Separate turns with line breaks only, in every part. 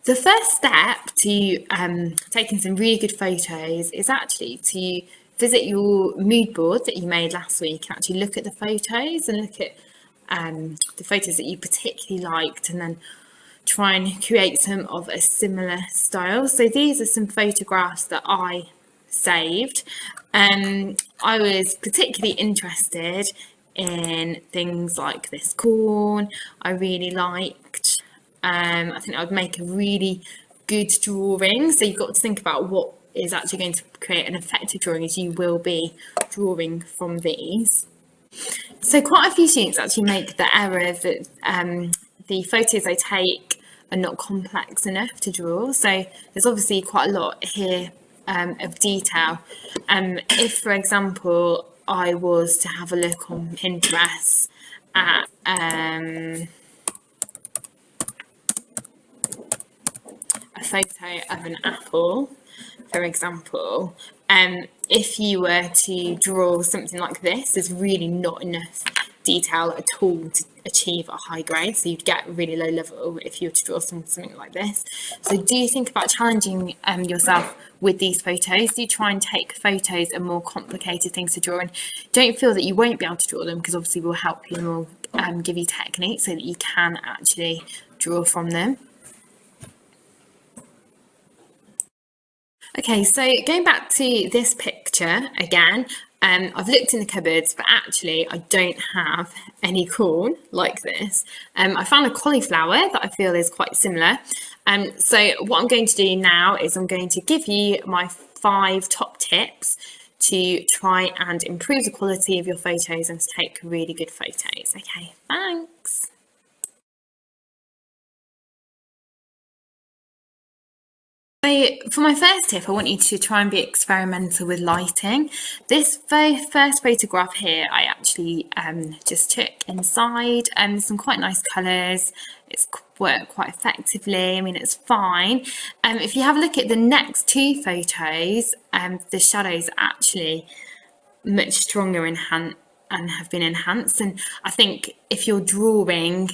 The first step to taking some really good photos is actually to visit your mood board that you made last week and actually look at the photos and look at the photos that you particularly liked, and then try and create some of a similar style. So these are some photographs that I saved. I was particularly interested in things like this corn. I really liked. I think I would make a really good drawing. So you've got to think about what is actually going to create an effective drawing, as you will be drawing from these. So quite a few students actually make the error that the photos they take are not complex enough to draw. So there's obviously quite a lot here of detail. If, for example, I was to have a look on Pinterest at a photo of an apple, for example, if you were to draw something like this, there's really not enough detail at all to achieve a high grade, so you'd get really low level if you were to draw something like this. So do think about challenging yourself with these photos. Do try and take photos of more complicated things to draw, and don't feel that you won't be able to draw them, because obviously we'll help you and we'll give you techniques so that you can actually draw from them. Okay, so going back to this picture again, I've looked in the cupboards, but actually I don't have any corn like this. I found a cauliflower that I feel is quite similar. So what I'm going to do now is I'm going to give you my 5 top tips to try and improve the quality of your photos and to take really good photos. Okay, thanks. So for my first tip, I want you to try and be experimental with lighting. This first photograph here, I actually just took inside, and some quite nice colours. It's worked quite effectively. I mean, it's fine. If you have a look at the next 2 photos, the shadows are actually much stronger and have been enhanced. And I think if you're drawing,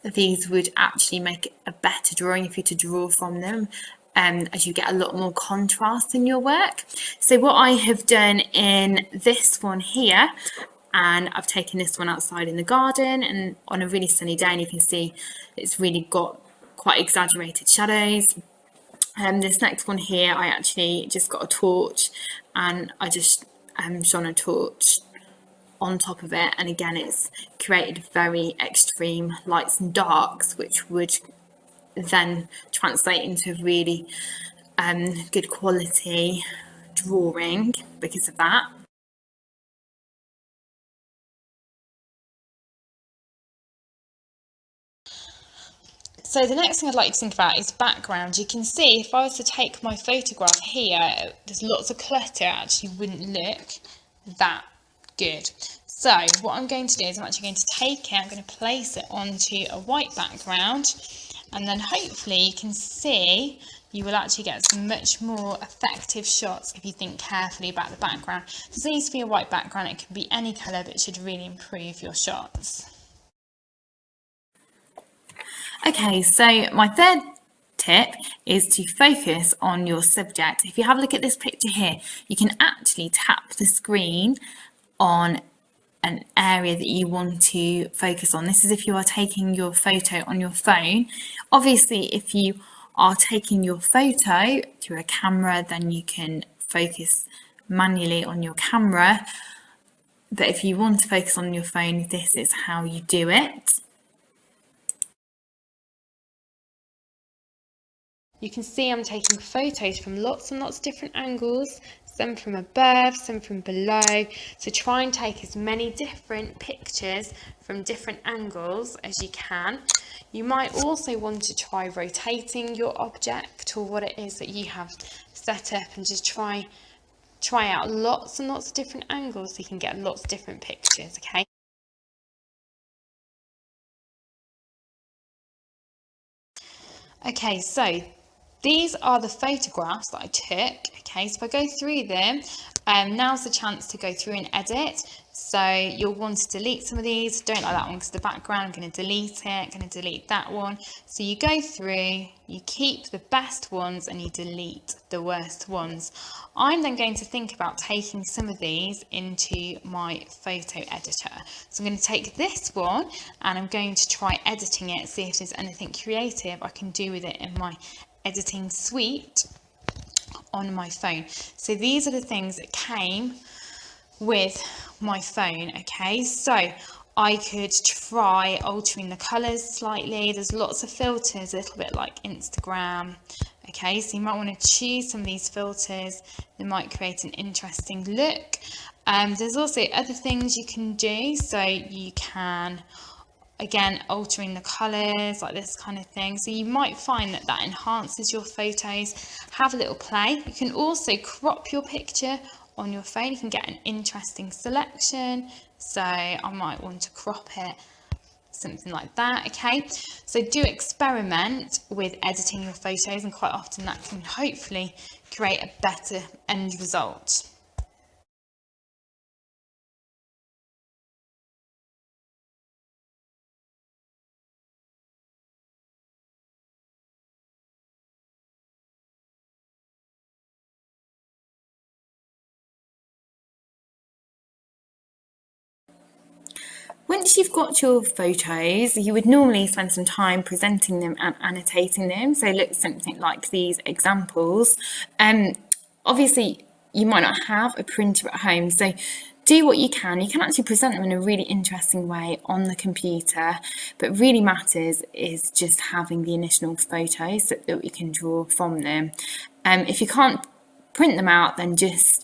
these would actually make a better drawing if you're to draw from them. As you get a lot more contrast in your work. So what I have done in this one here, and I've taken this one outside in the garden and on a really sunny day, and you can see it's really got quite exaggerated shadows. This next one here, I actually just got a torch and I just shone a torch on top of it, and again it's created very extreme lights and darks, which would then translate into really good quality drawing because of that. So the next thing I'd like you to think about is background. You can see if I was to take my photograph here, there's lots of clutter, it actually wouldn't look that good. So what I'm going to do is I'm actually going to take it, I'm going to place it onto a white background, and then hopefully you can see you will actually get some much more effective shots if you think carefully about the background. So it needs to be a white background, it can be any colour, but it should really improve your shots. Okay, so my third tip is to focus on your subject. If you have a look at this picture here, you can actually tap the screen on an area that you want to focus on. This is if you are taking your photo on your phone. Obviously, if you are taking your photo through a camera, then you can focus manually on your camera. But if you want to focus on your phone, this is how you do it. You can see I'm taking photos from lots and lots of different angles, some from above, some from below. So try and take as many different pictures from different angles as you can. You might also want to try rotating your object or what it is that you have set up, and just try out lots and lots of different angles so you can get lots of different pictures, okay? Okay, so these are the photographs that I took. Okay, so if I go through them, now's the chance to go through and edit. So you'll want to delete some of these. Don't like that one because the background, I'm going to delete it, going to delete that one. So you go through, you keep the best ones and you delete the worst ones. I'm then going to think about taking some of these into my photo editor. So I'm going to take this one and I'm going to try editing it, see if there's anything creative I can do with it in my editing suite on my phone. So these are the things that came with my phone. Okay, so I could try altering the colors slightly. There's lots of filters, a little bit like Instagram. Okay, so you might want to choose some of these filters. They might create an interesting look. There's also other things you can do. So you can, again, altering the colors, like this kind of thing. So you might find that that enhances your photos. Have a little play. You can also crop your picture on your phone. You can get an interesting selection. So I might want to crop it, something like that. Okay, so do experiment with editing your photos, and quite often that can hopefully create a better end result. Once you've got your photos, you would normally spend some time presenting them and annotating them. So look something like these examples. Obviously, you might not have a printer at home, so do what you can. You can actually present them in a really interesting way on the computer, but really matters is just having the initial photos that we can draw from them. If you can't print them out, then just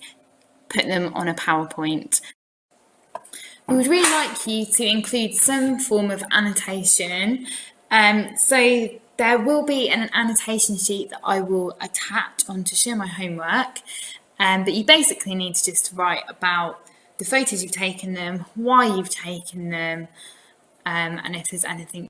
put them on a PowerPoint. We would really like you to include some form of annotation. So there will be an annotation sheet that I will attach on to share my homework. But you basically need to just write about the photos you've taken them, why you've taken them, and if there's anything